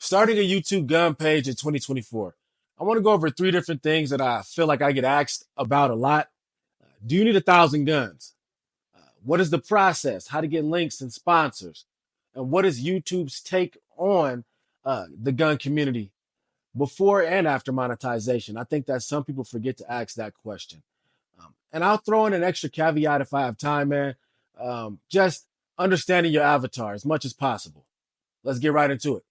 Starting a YouTube gun page in 2024. I want to go over three different things that I feel like I get asked about a lot. Do you need 1,000 guns? What is the process? How to get links and sponsors? And what is YouTube's take on the gun community before and after monetization? I think that some people forget to ask that question. And I'll throw in an extra caveat if I have time, man. Just understanding your avatar as much as possible. Let's get right into it.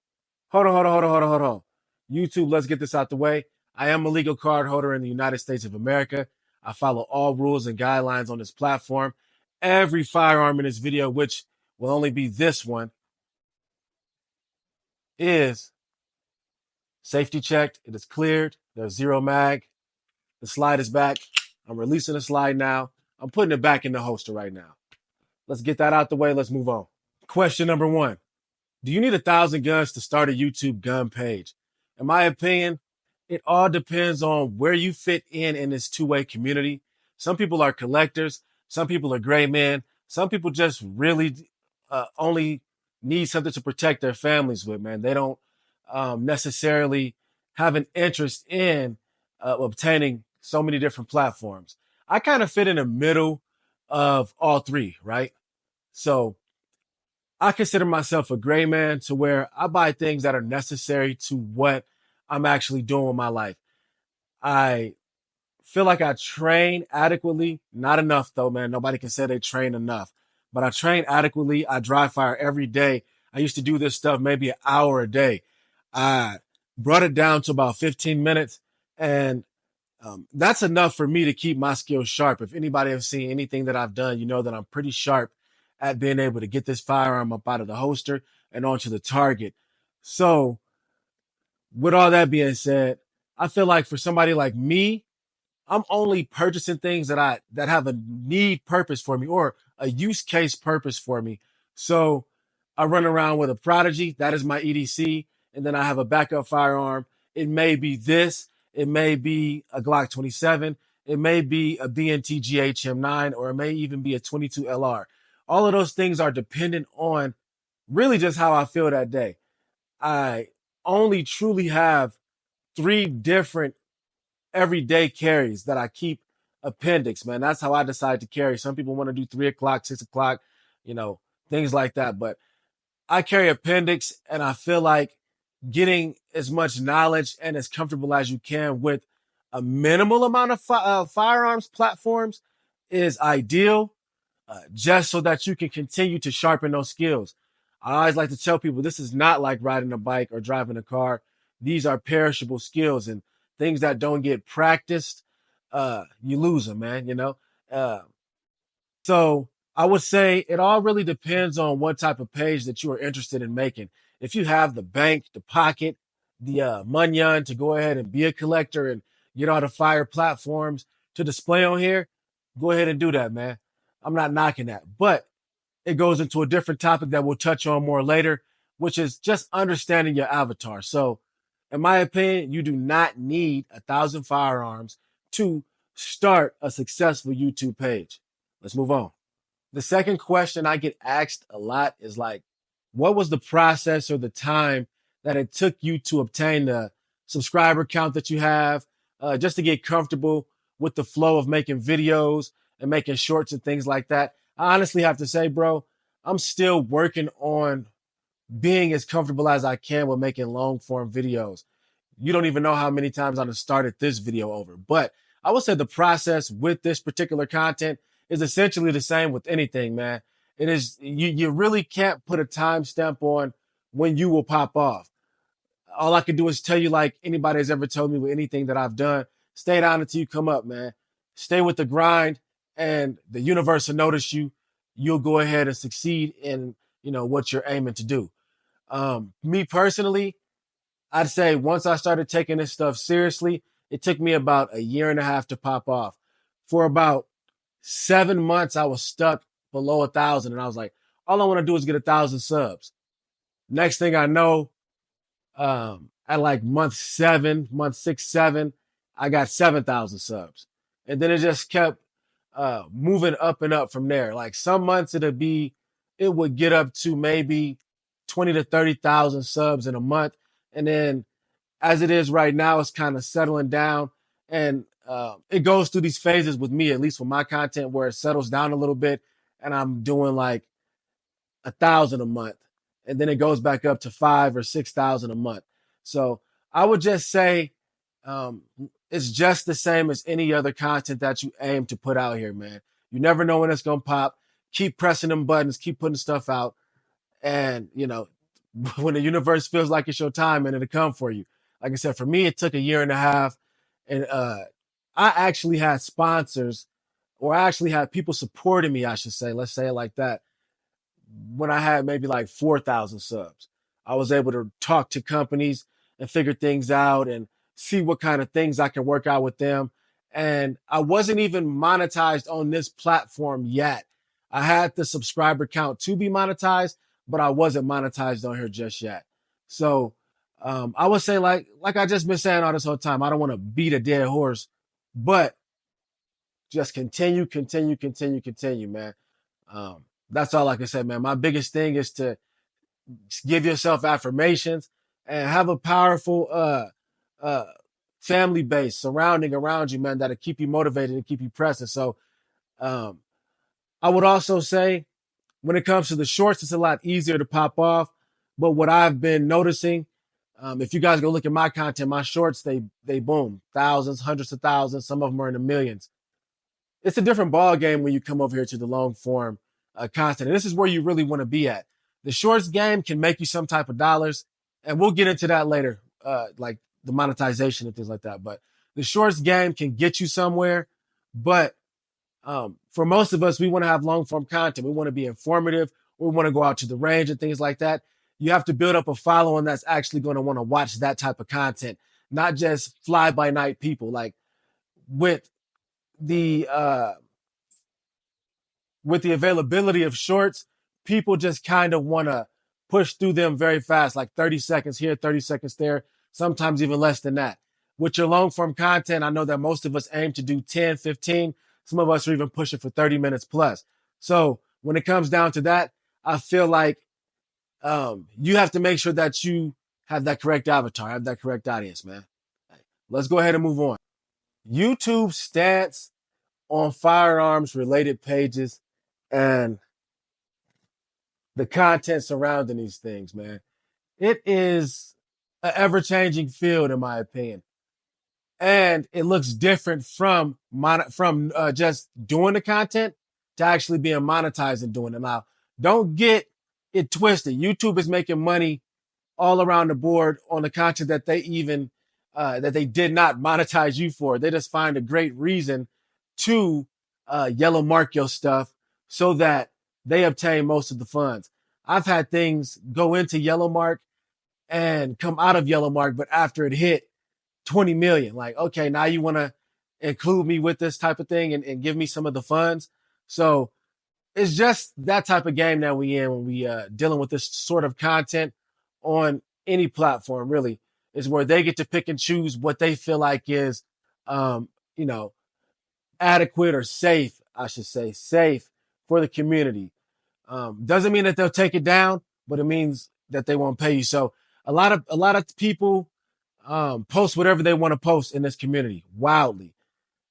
Hold on. YouTube, let's get this out the way. I am a legal card holder in the United States of America. I follow all rules and guidelines on this platform. Every firearm in this video, which will only be this one, is safety checked. It is cleared. There's zero mag. The slide is back. I'm releasing the slide now. I'm putting it back in the holster right now. Let's get that out the way. Let's move on. Question number one. Do you need 1,000 guns to start a YouTube gun page? In my opinion, it all depends on where you fit in this two-way community. Some people are collectors. Some people are gray men. Some people just really only need something to protect their families with, man. They don't necessarily have an interest in obtaining so many different platforms. I kind of fit in the middle of all three, right? So I consider myself a gray man to where I buy things that are necessary to what I'm actually doing with my life. I feel like I train adequately. Not enough though, man. Nobody can say they train enough, but I train adequately. I dry fire every day. I used to do this stuff maybe an hour a day. I brought it down to about 15 minutes and that's enough for me to keep my skills sharp. If anybody has seen anything that I've done, you know that I'm pretty sharp at being able to get this firearm up out of the holster and onto the target. So with all that being said, I feel like for somebody like me, I'm only purchasing things that have a need purpose for me or a use case purpose for me. So I run around with a Prodigy, that is my EDC, and then I have a backup firearm. It may be this, it may be a Glock 27, it may be a BNT GHM9, or it may even be a 22 LR. All of those things are dependent on really just how I feel that day. I only truly have three different everyday carries that I keep appendix, man. That's how I decide to carry. Some people want to do 3 o'clock, 6 o'clock, you know, things like that. But I carry appendix and I feel like getting as much knowledge and as comfortable as you can with a minimal amount of firearms platforms is ideal, just so that you can continue to sharpen those skills. I always like to tell people this is not like riding a bike or driving a car. These are perishable skills and things that don't get practiced, you lose them, man, you know? Uh, so I would say it all really depends on what type of page that you are interested in making. If you have the bank, the pocket, the munyon to go ahead and be a collector and get all the fire platforms to display on here, go ahead and do that, man. I'm not knocking that, but it goes into a different topic that we'll touch on more later, which is just understanding your avatar. So in my opinion, you do not need 1,000 firearms to start a successful YouTube page. Let's move on. The second question I get asked a lot is like, what was the process or the time that it took you to obtain the subscriber count that you have, just to get comfortable with the flow of making videos and making shorts and things like that? I honestly have to say, bro, I'm still working on being as comfortable as I can with making long form videos. You don't even know how many times I've started this video over. But I would say the process with this particular content is essentially the same with anything, man. It is, you really can't put a timestamp on when you will pop off. All I can do is tell you, like anybody has ever told me with anything that I've done, stay down until you come up, man. Stay with the grind and the universe will notice you. You'll go ahead and succeed in, you know, what you're aiming to do. Me personally, I'd say once I started taking this stuff seriously, it took me about a year and a half to pop off. For about 7 months, I was stuck below 1,000. And I was like, all I want to do is get 1,000 subs. Next thing I know, at like month 6, 7, I got 7,000 subs. And then it just kept moving up and up from there. Like some months it would get up to maybe 20 to 30,000 subs in a month. And then as it is right now, it's kind of settling down. And it goes through these phases with me, at least with my content, where it settles down a little bit and I'm doing like 1,000 a month. And then it goes back up to 5 or 6,000 a month. So I would just say um, it's just the same as any other content that you aim to put out here, man. You never know when it's going to pop. Keep pressing them buttons, keep putting stuff out. And, when the universe feels like it's your time and it'll come for you. Like I said, for me, it took a year and a half. And I actually had sponsors, or I actually had people supporting me, I should say. Let's say it like that. When I had maybe like 4,000 subs, I was able to talk to companies and figure things out and see what kind of things I can work out with them. And I wasn't even monetized on this platform yet. I had the subscriber count to be monetized, but I wasn't monetized on here just yet. So I would say like I just been saying all this whole time, I don't want to beat a dead horse, but just continue, man. That's all I can say, man. My biggest thing is to give yourself affirmations and have a powerful uh family base surrounding around you, man, that'll keep you motivated and keep you pressing. So um I would also say when it comes to the shorts, it's a lot easier to pop off. But what I've been noticing, if you guys go look at my content, my shorts, they boom, thousands, hundreds of thousands, some of them are in the millions. It's a different ball game when you come over here to the long form content. And this is where you really want to be at. The shorts game can make you some type of dollars, and we'll get into that later, like the monetization and things like that. But the shorts game can get you somewhere. But for most of us, we want to have long form content. We want to be informative. We want to go out to the range and things like that. You have to build up a following that's actually going to want to watch that type of content, not just fly by night people. Like with the availability of shorts, people just kind of want to push through them very fast, like 30 seconds here, 30 seconds there, sometimes even less than that. With your long form content, I know that most of us aim to do 10, 15. Some of us are even pushing for 30 minutes plus. So when it comes down to that, I feel like you have to make sure that you have that correct avatar, have that correct audience, man. Let's go ahead and move on. YouTube stance on firearms related pages and the content surrounding these things, man. It is an ever changing field, in my opinion. And it looks different from just doing the content to actually being monetized and doing it. Now, don't get it twisted. YouTube is making money all around the board on the content that they even that they did not monetize you for. They just find a great reason to yellow mark your stuff so that they obtain most of the funds. I've had things go into yellow mark and come out of yellow mark, but after it hit 20 million, like, okay, now you want to include me with this type of thing and give me some of the funds. So it's just that type of game that we in when we dealing with this sort of content on any platform, really, is where they get to pick and choose what they feel like is, you know, adequate or safe, I should say, safe for the community. Doesn't mean that they'll take it down, but it means that they won't pay you. So a lot of people post whatever they want to post in this community wildly.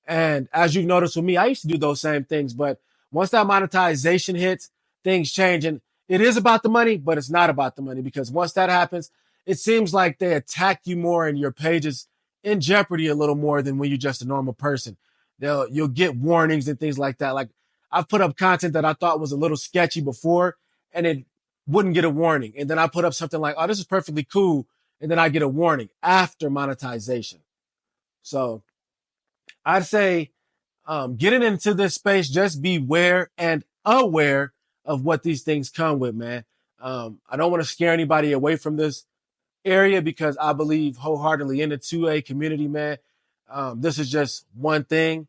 And as you've noticed with me, I used to do those same things, but once that monetization hits, things change. And it is about the money, but it's not about the money because once that happens, it seems like they attack you more and your page is in jeopardy a little more than when you're just a normal person. You'll get warnings and things like that. Like I've put up content that I thought was a little sketchy before and it wouldn't get a warning. And then I put up something like, oh, this is perfectly cool. And then I get a warning after monetization. So I'd say getting into this space, just be aware and aware of what these things come with, man. I don't want to scare anybody away from this area because I believe wholeheartedly in the 2A community, man. This is just one thing.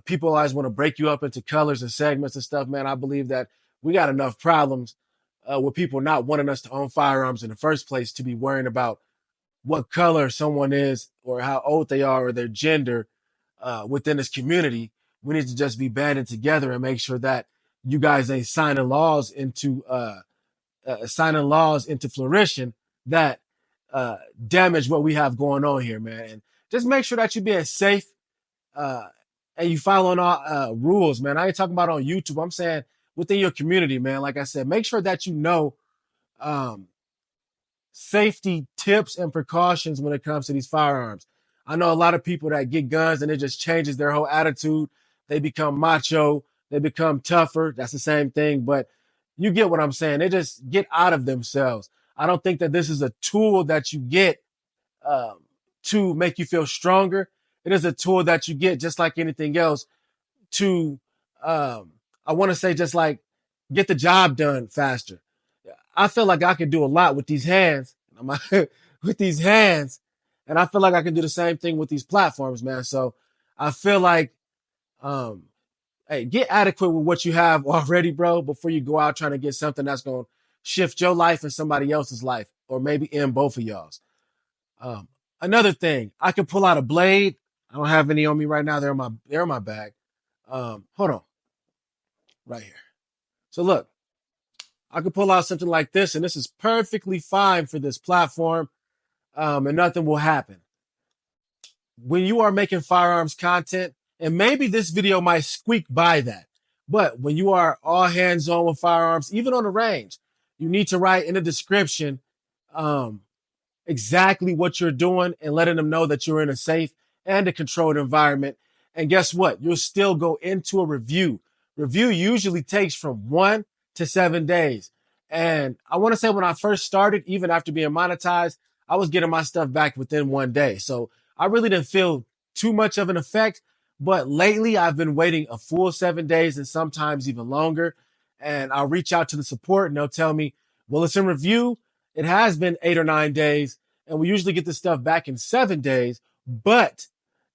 People always want to break you up into colors and segments and stuff, man. I believe that we got enough problems with people not wanting us to own firearms in the first place to be worrying about what color someone is or how old they are or their gender within this community. We need to just be banding together and make sure that you guys ain't signing laws into fruition that uh, damage what we have going on here, man. And just make sure that you're being safe uh, and you following all rules, man. I ain't talking about on YouTube. I'm saying within your community, man. Like I said, make sure that you know um, safety tips and precautions when it comes to these firearms. I know a lot of people that get guns and it just changes their whole attitude. They become macho, they become tougher. That's the same thing, but you get what I'm saying. They just get out of themselves. I don't think that this is a tool that you get um, to make you feel stronger. It is a tool that you get just like anything else to, I want to say, just like get the job done faster. I feel like I can do a lot with these hands, with these hands, and I feel like I can do the same thing with these platforms, man. So I feel like, um, hey, get adequate with what you have already, bro, before you go out trying to get something that's going to shift your life and somebody else's life, or maybe end both of y'all's. Um, Another thing, I can pull out a blade. I don't have any on me right now. They're in my bag. Hold on, right here. So look, I could pull out something like this, and this is perfectly fine for this platform, and nothing will happen. When you are making firearms content, and maybe this video might squeak by that, but when you are all hands on with firearms, even on the range, you need to write in the description um, exactly what you're doing and letting them know that you're in a safe and a controlled environment. And guess what? You'll still go into a review. Review usually takes from 1 to 7 days. And I want to say when I first started, even after being monetized, I was getting my stuff back within 1 day. So I really didn't feel too much of an effect. But lately, I've been waiting a full 7 days and sometimes even longer. And I'll reach out to the support and they'll tell me, well, it's in review. It has been 8 or 9 days, and we usually get this stuff back in 7 days, but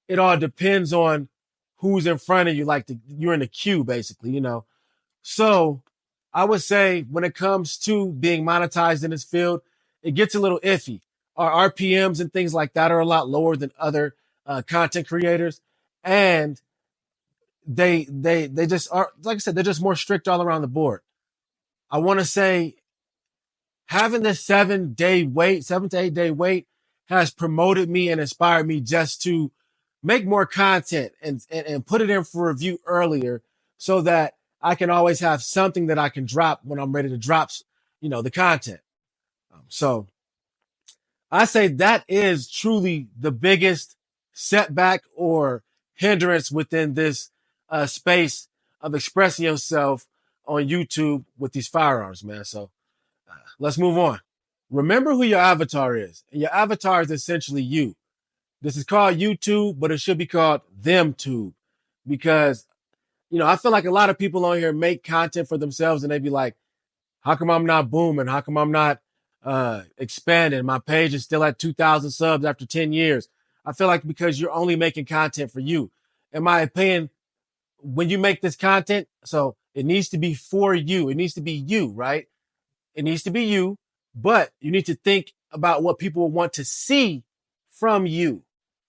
it all depends on who's in front of you. Like you're in the queue, basically, you know. So I would say when it comes to being monetized in this field, it gets a little iffy. Our RPMs and things like that are a lot lower than other content creators, and they just are, like I said, they're just more strict all around the board. I want to say having this 7 day wait, 7 to 8 day wait has promoted me and inspired me just to make more content and put it in for review earlier so that I can always have something that I can drop when I'm ready to drop, the content. So I say that is truly the biggest setback or hindrance within this space of expressing yourself on YouTube with these firearms, man. So let's move on. Remember who your avatar is. And your avatar is essentially you. This is called YouTube, but it should be called ThemTube because, I feel like a lot of people on here make content for themselves and they be like, how come I'm not booming? How come I'm not expanding? My page is still at 2,000 subs after 10 years. I feel like because you're only making content for you. In my opinion, when you make this content, so it needs to be for you. It needs to be you, right? It needs to be you, but you need to think about what people want to see from you.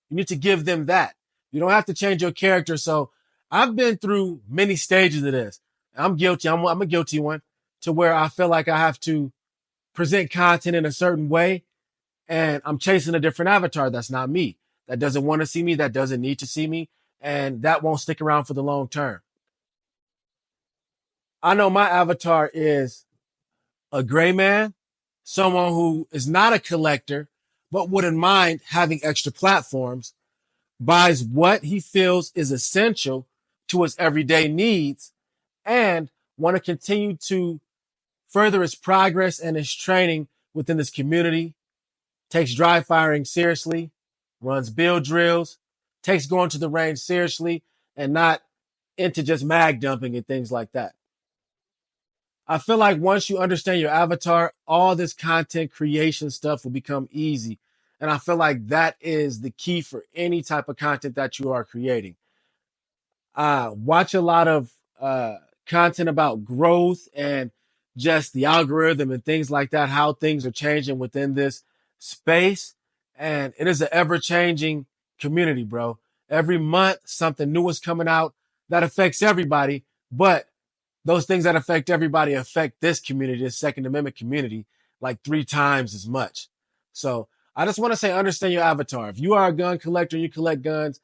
You need to give them that. You don't have to change your character. So I've been through many stages of this. I'm guilty. I'm a guilty one to where I feel like I have to present content in a certain way and I'm chasing a different avatar. That's not me. That doesn't want to see me. That doesn't need to see me. And that won't stick around for the long term. I know my avatar is a gray man, someone who is not a collector, but wouldn't mind having extra platforms, buys what he feels is essential to his everyday needs, and want to continue to further his progress and his training within this community, takes dry firing seriously, runs build drills, takes going to the range seriously, and not into just mag dumping and things like that. I feel like once you understand your avatar, all this content creation stuff will become easy. And I feel like that is the key for any type of content that you are creating. Watch a lot of content about growth and just the algorithm and things like that, how things are changing within this space. And it is an ever changing community, bro. Every month, something new is coming out that affects everybody. But those things that affect everybody affect this community, this Second Amendment community, like 3 times as much. So I just want to say, understand your avatar. If you are a gun collector and you collect guns,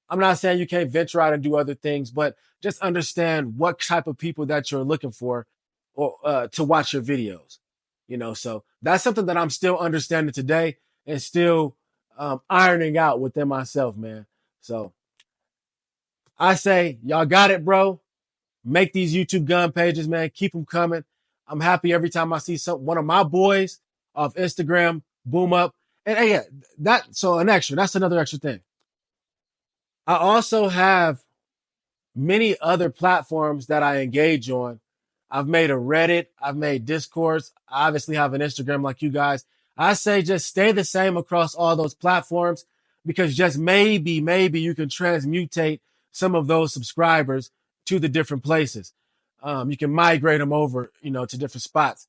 I'm not saying you can't venture out and do other things, but just understand what type of people that you're looking for or to watch your videos. So that's something that I'm still understanding today and still ironing out within myself, man. So I say, y'all got it, bro. Make these YouTube gun pages, man. Keep them coming. I'm happy every time I see one of my boys off Instagram boom up. And yeah, that's another extra thing. I also have many other platforms that I engage on. I've made a Reddit, I've made Discords, I obviously have an Instagram like you guys. I say just stay the same across all those platforms because just maybe you can transmutate some of those subscribers to the different places. You can migrate them over, to different spots.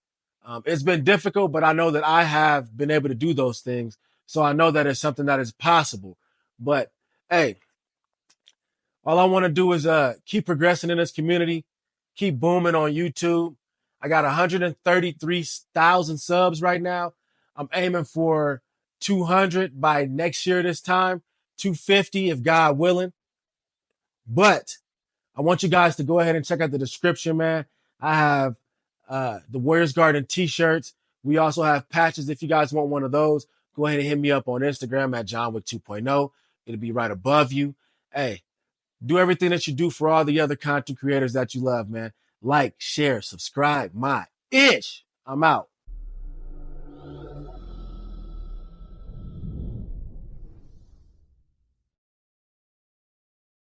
It's been difficult, but I know that I have been able to do those things. So I know that it's something that is possible. But hey, all I want to do is keep progressing in this community, keep booming on YouTube. I got 133,000 subs right now. I'm aiming for 200 by next year this time, 250 if God willing. But I want you guys to go ahead and check out the description, man. I have the Warriors Garden t-shirts. We also have patches. If you guys want one of those, go ahead and hit me up on Instagram at JohnWick 2.0. It'll be right above you. Hey, do everything that you do for all the other content creators that you love, man. Like, share, subscribe, my ish. I'm out.